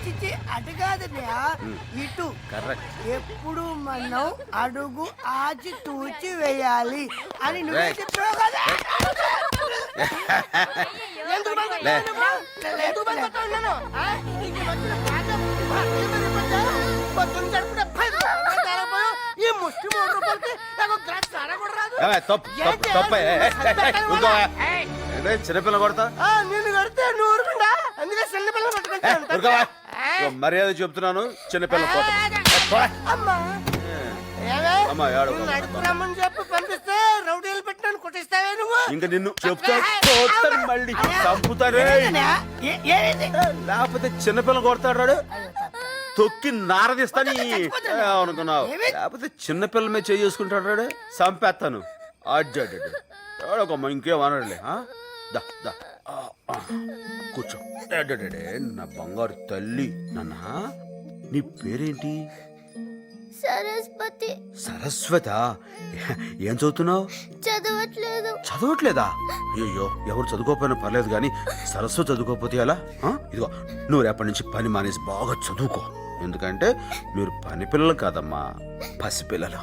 చిచి అటు కాదన్నయ్య ఇటు. కరెక్ట్. ఎప్పుడు మనం అడుగు ఆచి తూచి వేయాలి అని నువ్వే చెప్పావు కదా. ఎందుకు ఉన్నాను? ఈ ముష్టి 3 రూపాయలకి నాకు గ్లాస్ సారా కూడా రాదు. చిన్నపిల్ల కొడతా నిన్ను కడితే నువ్వు ఊరుకుండా అందుకే చిన్నపిల్లలు పట్టుకుంటాను. మర్యాద చెప్తున్నాను. చిన్నపిల్ల రమ్మని చెప్పి పంపిస్తే రౌడీలు పెట్టాను కొట్టిస్తావే నువ్వు. ఇంకా నిన్ను చెప్తా మళ్ళీ చంపుతానే. లేకపోతే చిన్నపిల్ల కొడతాడు రాడు తొక్కి నారదిస్తాని అనుకున్నావు. లేకపోతే చిన్నపిల్ల మీద చేసుకుంటాడు రాడు చంపేస్తాను. అడ్డాడమ్మా ఇంకేమనడులే. కూర్చో. నా బంగారు తల్లి. నాన్న నీ పేరేంటి? సరస్వతి. సరస్వత. ఏం చదువుతున్నావు? చదవట్లేదు. చదవట్లేదా? అయ్యో ఎవరు చదువుకోకపోయినా పర్లేదు కానీ సరస్వతి చదువుకోకపోతే ఎలా? ఇదిగో నువ్వు రేపటి నుంచి పని మానేసి బాగా చదువుకో. ఎందుకంటే మీరు పని పిల్లలు కాదమ్మా, పసిపిల్లలు.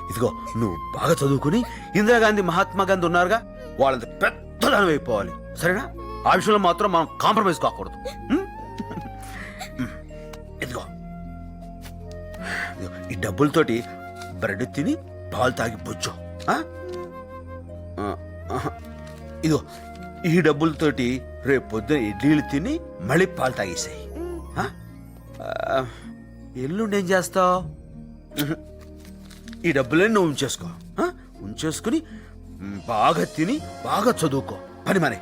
ఇదిగో నువ్వు బాగా చదువుకుని ఇందిరాగాంధీ మహాత్మా గాంధీ ఉన్నారుగా వాళ్ళంత పెద్దదానం అయిపోవాలి. సరేనా? ఆ విషయంలో మాత్రం మనం కాంప్రమైజ్ కాకూడదు. ఇదిగో ఈ డబ్బులతోటి బ్రెడ్ తిని పాలు తాగి బుజ్జో. ఇదిగో ఈ డబ్బులతోటి రేపు పొద్దున ఇడ్లీలు తిని మళ్ళీ పాలు తాగేసాయి. ఎల్లుండి ఏం చేస్తావు? ఈ డబ్బులన్నీ నువ్వు ఉంచేసుకుని బాగా తిని బాగా చదువుకో. పని మనే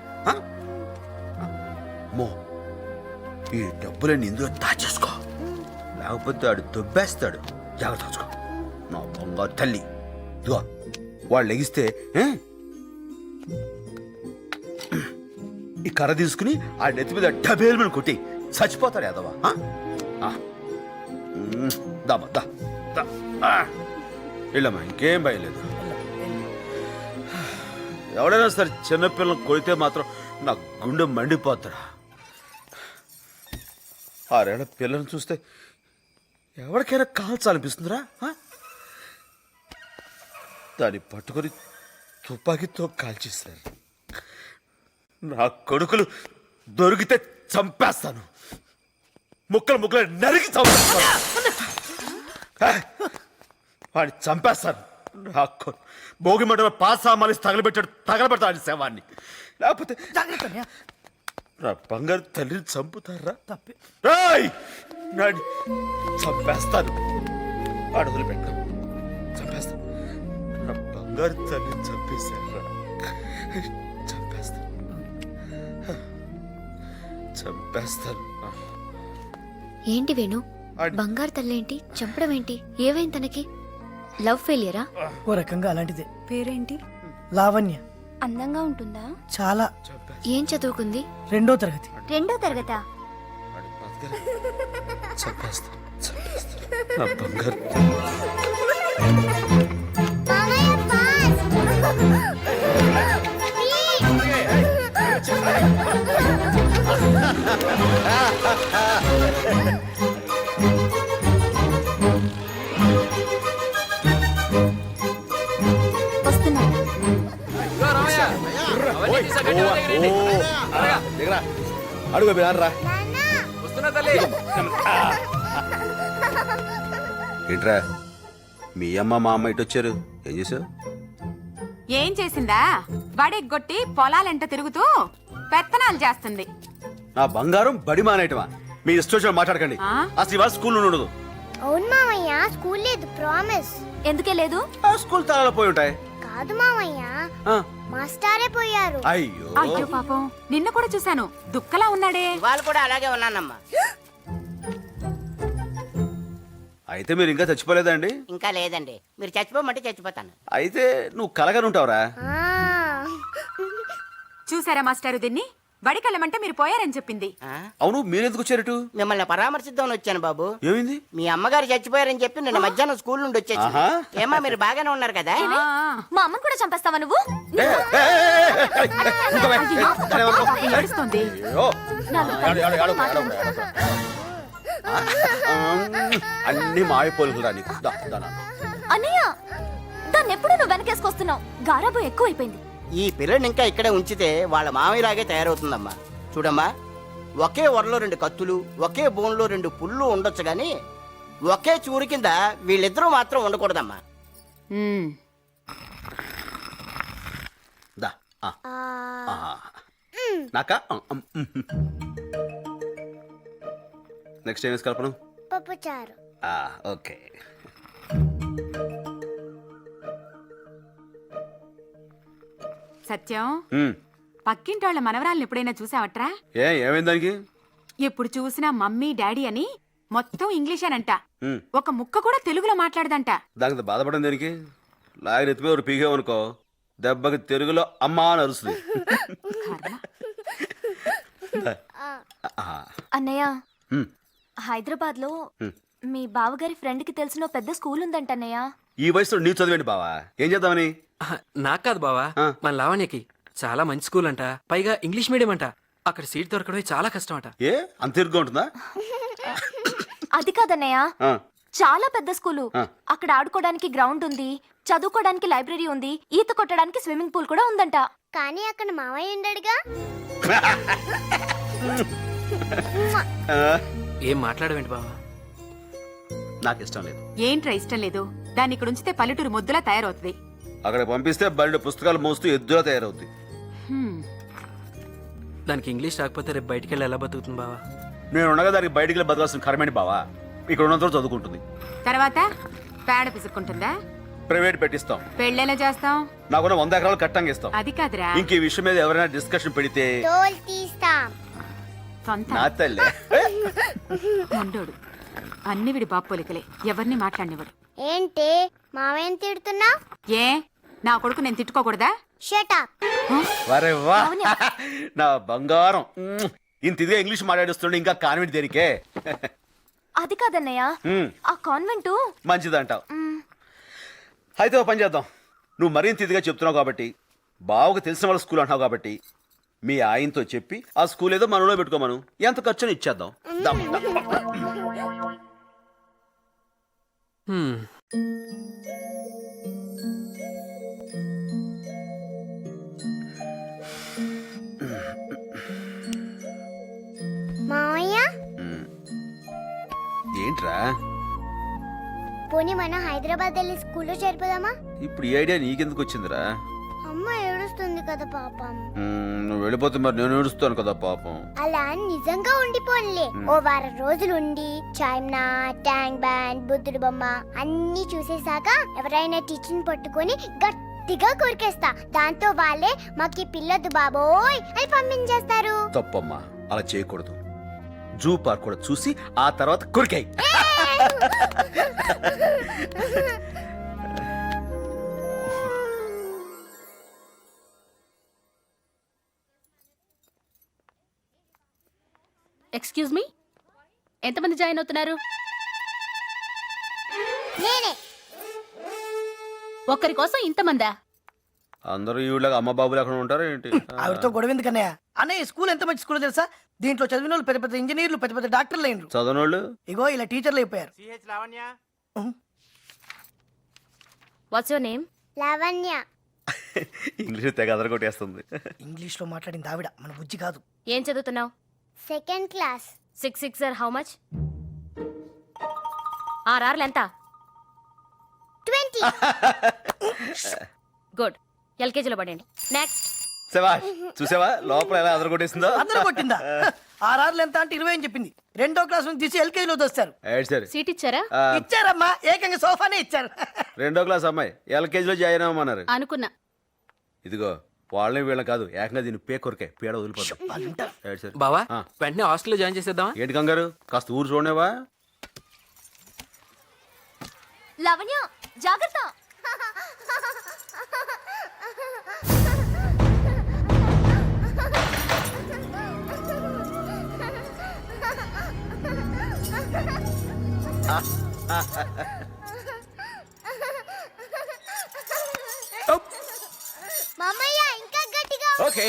మో ఈ డబ్బులన్నీ ఇందులో దాచేసుకో. లేకపోతే ఆడు దొబ్బేస్తాడు. జాగ్రత్త చూసుకో నా బంగారు తల్లి. ఇదిగో వాళ్ళు లెగిస్తే ఈ కర్ర తీసుకుని ఆ నెత్తి మీద డబేల్ మీద కొట్టి చచ్చిపోతాడు యాదవా. వెళ్ళమ్మా, ఇంకేం భయలేదు. ఎవడైనా సరే చిన్నపిల్లలు కొడితే మాత్రం నా గుండె మండిపోతారా. 6 ఏళ్ల పిల్లల్ని చూస్తే ఎవరికైనా కాల్చాలనిపిస్తుందిరా. దాన్ని పట్టుకొని తుపాకీతో కాల్చేశారు. నా కొడుకులు దొరికితే చంపేస్తాను. ముక్కలు నరికి చంపేస్తాను. వాడిని చంపేస్తాను. నాకు భోగి మంటలో పాసామాలి తగలబెట్టాడు శవాన్ని. లేకపోతే నా బంగారు తల్లిని చంపుతారా? చంపేస్తాను. వాడు వదిలిపెట్టాను. చంపేస్తాను. నా బంగారు తల్లిని చంపేశారా? చంపేస్తాను. ఏంటి వేణు, బంగారు తల్లేంటి, చంపడం ఏంటి? ఏవైంది తనకి? లవ్ ఫెయిలియరా? ఓ రకంగా అలాంటిదే. పేరేంటి? లావణ్య. అందంగా ఉంటుందా? చాలా. ఏం చదువుకుంది? 2వ తరగతి. 2వ తరగతా? నా బంగారు అడుగు రా. ఏంట్రా మీ అమ్మ మా అమ్మ ఇటు వచ్చారు? ఏం చేసావు? ఏం చేసిందా? బడెగ్గొట్టి పొలాలెంట తిరుగుతూ పెత్తనాలు చేస్తుంది. నా బంగారం బడి మానేయటమా? మీ ఇష్టం మాట్లాడకండి. అసలు ఇవాళ స్కూల్ ఉండదు. అవును మామయ్య, స్కూల్ లేదు. ప్రామిస్. ఎందుకే లేదు? స్కూల్ తాళాలు పోయి ఉంటాయి. కాదు మామయ్య, మాస్టారే పోయారు. అయ్యో అయ్యో పాపం, నిన్న కూడా చూశాను, దుక్కలా ఉన్నాడే. వాళ్ళు కూడా అలాగే ఉన్నానమ్మా. అయితే మీరు ఇంకా చచ్చిపోలేదండి? ఇంకా లేదండి. మీరు చచ్చిపోమంటే చచ్చిపోతాను. అయితే నువ్వు కలగానే ఉంటావురా. చూసారా మాస్టారు, దీన్ని బడికెళ్ళమంటే మీరు పోయారని చెప్పింది. అవును, మీరెందుకు వచ్చారటు? మిమ్మల్ని పరామర్శిద్దామని వచ్చాను బాబు. ఏమైంది? మీ అమ్మగారు చచ్చిపోయారని చెప్పి నిన్న మధ్యాహ్నం స్కూల్ నుండి వచ్చేసి. ఏమా మీరు బాగానే ఉన్నారు కదా? మా అమ్మని కూడా చంపేస్తావా నువ్వు? ఏడుస్తోంది. అన్ని మాయపోలుకురా నీకు. దా, దా, దా. అన్నయ్య దాన్ని ఎప్పుడు నువ్వు వెనకేసుకొస్తున్నావు. గారాబు ఎక్కువైపోయింది. ఈ పిల్లని ఇంకా ఇక్కడే ఉంచితే వాళ్ళ మామయ్యలాగే తయారవుతుందమ్మా. చూడమ్మా, ఒకే వరలో 2 కత్తులు, ఒకే బోన్లో 2 పుళ్ళు ఉండొచ్చు గాని ఒకే చూరు కింద వీళ్ళిద్దరూ మాత్రం ఉండకూడదమ్మా. మ్మ్. దా. నాకా నెక్స్ట్ ఏం వేసి కలపను? పప్పుచారు. ఓకే. సత్యం, పక్కింటి వాళ్ళ మనవరాలను ఎప్పుడైనా చూసావట్రా? ఏమైంది దానికి? ఎప్పుడు చూసినా మమ్మీ డాడీ అని మొత్తం ఇంగ్లీషేనంట. ఉమ్, ఒక ముక్క కూడా తెలుగులో మాట్లాడదంట. దానికి బాధపడడం దేనికి? లాగిన ఎత్తిపోయి ఒక పీకేవనుకో దెబ్బకి తెలుగులో అమ్మా అని అరుస్తుంది. కర్మ. అన్నయ్య ఉమ్, హైదరాబాద్ లో మీ బావగారి ఫ్రెండ్ కి తెలిసిన ఓ పెద్ద స్కూల్ ఉందంట అన్నయ్య. ఈ వయసులో నీ చదివేంటి బావా? ఏం చేద్దామని? నాకు కాదు బావా, మన లావణ్యకి చాలా మంచి స్కూల్ అంట. పైగా ఇంగ్లీష్ మీడియం అంట. అక్కడ సీట్ దొరకడమే చాలా కష్టం అంట. ఏ అంత ఇరుగ్గా ఉంటుందా? అది కాదన్నయ్య, ఆ, చాలా పెద్ద స్కూలు. ఆ. అక్కడ ఆడుకోవడానికి గ్రౌండ్ ఉంది, చదువుకోవడానికి లైబ్రరీ ఉంది, ఈత కొట్టడానికి స్విమ్మింగ్ పూల్ కూడా ఉందంట. కానీ అక్కడ మామయ్య ఉండడుగా. ఆ, ఏం మాట్లాడవేంటి బావా? నాకు ఇష్టం లేదు. ఏంట్రా ఇష్టం లేదు? దాన్ని ఇక్కడ ఉంచితే పల్లెటూరు ముద్దులా తయారవుతుంది. అక్కడ పంపిస్తే బయట పుస్తకాలు మోస్తూ ఎద్దులా తయారవుద్ది. హ్మ్. దానికి ఇంగ్లీష్ రాకపోతే రేపు బయటికి వెళ్ళి ఎలా బతుకుతుంది బావా? నేను ఉండగా దానికి బయటికి వెళ్ళి బతకాల్సిన కరమేంటి బావా? ఇక్కడ ఉన్నంత చదువుకుంటుంది. తర్వాత పేడ పిసుక్కుంటుందా? ప్రైవేట్ పెట్టిస్తాం. పెళ్ళెలా చేస్తాం? నాకున్న 100 ఎకరాలు కట్టంగా ఇస్తాం. అది కాదురా, ఇంక ఈ విషయం మీద ఎవరైనా డిస్కషన్ పెడితే తోలు తీస్తాం. సొంత నా తల్లే. మండోడు. అన్ని విడి బాపోలికలే, ఎవరిని మాట్లాడినవాడు. ఏంటి మామయ్యని తిడుతున్నా? ఏ నా కొడుకు నేను తిట్టుకోకూడదా? Shut up. వరే వా, నా బంగారం. ఇంత ఇదిగా ఇంగ్లీష్ మాట్లాడిస్తుండే ఇంకా కాన్వెంట్ దేనికే? అది కాదన్నయ్య, ఆ కాన్వెంట్ మంచిదంటావు. అయితే ఓ పని చేద్దాం. నువ్వు మరింత ఇదిగా చెప్తున్నావు కాబట్టి, బావకు తెలిసిన వాళ్ళ స్కూల్ అంటున్నావు కాబట్టి, మీ ఆయనతో చెప్పి ఆ స్కూల్ ఏదో మనలో పెట్టుకోమను. ఎంత ఖర్చుని ఇచ్చేద్దాం. దమ్, దమ్. హ్మ్. మామయ్య, ఏంట్రా పోనీ మనం హైదరాబాద్ వెళ్ళి స్కూల్లో చేరిపోదామా? ఇప్పుడు ఈ ఐడియా నీకెందుకు వచ్చిందిరా? అమ్మ ఏడుస్తుంది కదా పాపం. నువ్వు వెళ్ళిపోతే మరి నేను ఏడుస్తాను కదా పాపం. అలా నిజంగా ఉండిపోన్లే. ఓ వారం రోజులు ఉండి చైనా, ట్యాంక్ బ్యాండ్, బుద్ధుడు బొమ్మ అన్ని చూసేసాక ఎవరైనా టీచర్ని పట్టుకొని గట్టిగా కొరికేస్తా. దాంతో వాళ్ళే మాకి పిల్లదు బాబోయ్ అని పంపించేస్తారు. తప్పమ్మా, అలా చేయకూడదు. జూ పార్క్ కూడా చూసి ఆ తర్వాత కొరికాయి. ఎక్స్క్యూజ్ మీ, ఎంతమంది జాయిన్ అవుతున్నారు? నేనే. ఒక్కరి కోసం ఇంతమందా? అందరూ ఈవిడలాగా అమ్మ బాబులు ఎక్కడ ఉంటారు ఏంటి? ఆవిడతో గొడవ ఎందుకన్నయ్య? అన్నయ్య స్కూల్ ఎంత మంచి స్కూల్ తెలుసా? దీంట్లో చదివిన వాళ్ళు పెద్ద పెద్ద ఇంజనీర్లు, పెద్ద పెద్ద డాక్టర్లు అయినరు. చదవనోళ్ళు ఇగో ఇలా టీచర్లు అయిపోయారు. What's your name? Lavanya. English తెగ అదరగొట్టేస్తుంది. ఇంగ్లీష్ లో మాట్లాడింది ఆవిడ, మన బుజ్జి కాదు. ఏం చదువుతున్నావు? Second class. 6 6 how much? 6 ఎంత? 20. గుడ్. ఎల్కేజీలో పడండి. నెక్స్ట్. శభాష్, చూసావా లోపల ఎలా అదరగొట్టేసిందో? అందరూ కొట్టిందా? 6 ఎంత అంటే 20 అని చెప్పింది. 2వ క్లాస్ నుంచి తీసి ఎల్కేజీలో దోస్తారు. ఏడు సరే. సీట్ ఇచ్చారా? ఇచ్చారమ్మా, ఏకంగా సోఫానే ఇచ్చారు. 2వ క్లాస్ అమ్మాయి ఎల్కేజీలో జాయిన్ అవ్వమన్నారు. అనుకున్నా. ఇదిగో వాళ్ళని వీళ్ళని కాదు, ఏకంగా దీన్ని పే కొరికే పీడ వదిలిపోతాం. ఏడు సరే. బావా, ఆ. వెంటనే హాస్టల్లో జాయిన్ చేసేద్దామా? ఏంటి కంగారు? కాస్త ఊరు చూడనేవా? లవణ్య జాగ్రత్త. మామయ్య ఇంకా గట్టిగా. ఓకే.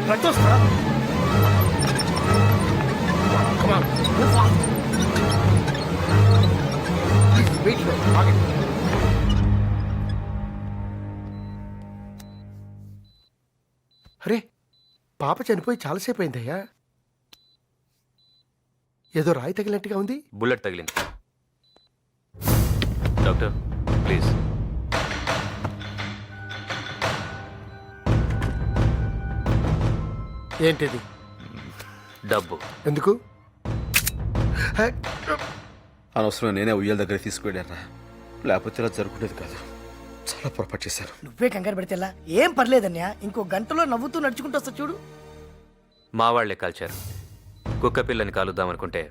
రక్తం వస్తుందా? Come on, move fast. Please, wait here. ఆగండి. అరే పాప చనిపోయి చాలాసేపు అయిందయ్యా. ఏదో రాయి తగిలినట్టుగా ఉంది. బుల్లెట్ తగిలింది. Doctor please. ఏంటిది? డబ్బు. ఎందుకు? హే, అనవసరం నేనే ఉయ్యాల దగ్గర తీసుకువెళ్ళారా, లేకపోతే ఇలా జరుగుతుంది కాదు. చాలా పొరపాటు చేశాను. నువ్వే కంగారు పెడితే ఎలా? ఏం పర్లేదన్యా, ఇంకో గంటలో నవ్వుతూ నడుచుకుంటూ వస్తా చూడు. మా వాళ్లే కాల్చారు. కుక్క పిల్లని కాలుద్దామనుకుంటే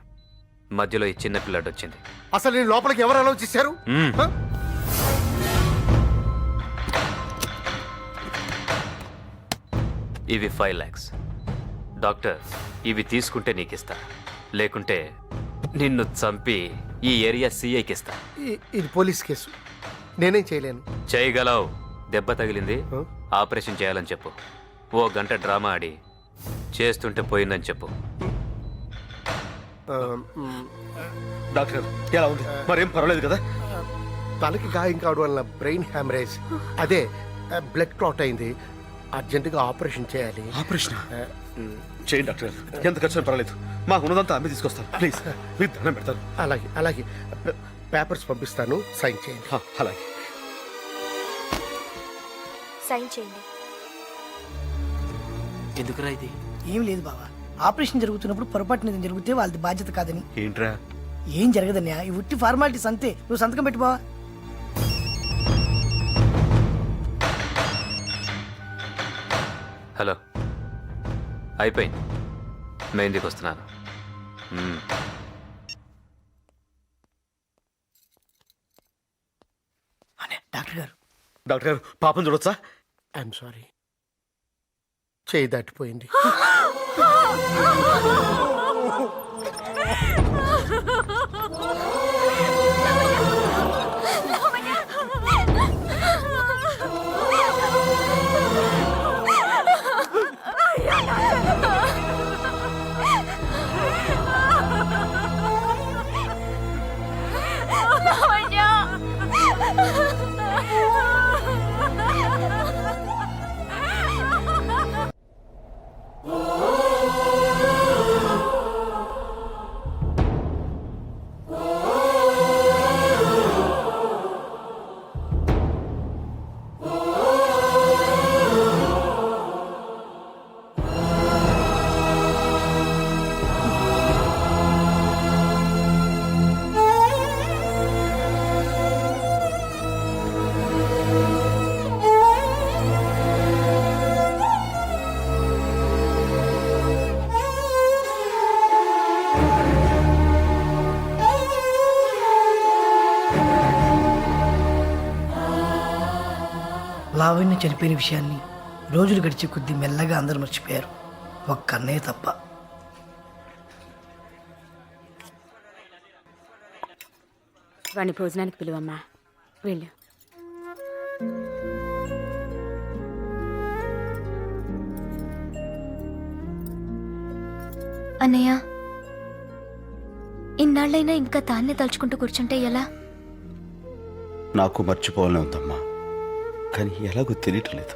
మధ్యలో ఈ చిన్న పిల్లాడు వచ్చింది. అసలు నేను లోపలికి ఎవరు అలౌ చేశారు? హ? ఇవి 5 lakhs. డాక్టర్ ఇవి తీసుకుంటే నీకిస్తా, లేకుంటే నిన్ను చంపి ఈ ఏరియా సిఐకి ఇస్తా. ఇది పోలీస్ కేసు, నేనేం చేయలేను. చేయగలవు. దెబ్బ తగిలింది, హ? ఆపరేషన్ చేయాలని చెప్పు. ఓ గంట డ్రామా ఆడి చేస్తుంటే పోయిందని చెప్పు. ఆ, మ్, డాక్టర్ ఎలా ఉంది? మరేం పర్వాలేదు కదా? తలకి గాయం కావడం వల్ల బ్రెయిన్ హ్యామరేజ్, అదే బ్లడ్ క్లాట్ అయింది. అర్జెంటుగా ఆపరేషన్ చేయాలి. ఆపరేషన్ ఆ, మ్, చేయండి డాక్టర్, ఎంత ఖర్చు పర్వాలేదు. మాకు ఉన్నదంతా అమ్మి తీసుకొస్తాను. ప్లీజ్ మీకు దండం పెడతాను. అలాగే అలాగే పేపర్స్ పంపిస్తాను, సైన్ చేయండి. అలాగే. సైన్ చేయండి. ఎందుకురా ఇది? ఏం లేదు బావా, ఆపరేషన్ జరుగుతున్నప్పుడు పొరపాటున ఏదైనా జరిగితే వాళ్ళది బాధ్యత కాదని. ఏంట్రా? ఏం జరగదన్యా, ఈ ఉట్టి ఫార్మాలిటీస్ అంతే. నువ్వు సంతకం పెట్టు బావా. హలో, అయిపోయింది. మెహందీకి వస్తున్నాను. డాక్టర్ గారు, డాక్టర్ గారు పాపం చూడొచ్చా? ఐఎమ్ సారీ, చేయి దాటిపోయింది. లావణ్య చనిపోయిన విషయాన్ని రోజులు గడిచే కొద్దీ మెల్లగా అందరూ మర్చిపోయారు, ఒక్క అన్నయ్య తప్ప. వాడిని భోజనానికి పిలువమ్మా, వెళ్ళు. అన్నయ్య, ఇన్నాళ్ళైనా ఇంకా తాన్నే తలుచుకుంటూ కూర్చుంటే ఎలా? నాకు మర్చిపోవాలని ఉందమ్మా, కానీ ఎలాగో తెలియట్లేదు.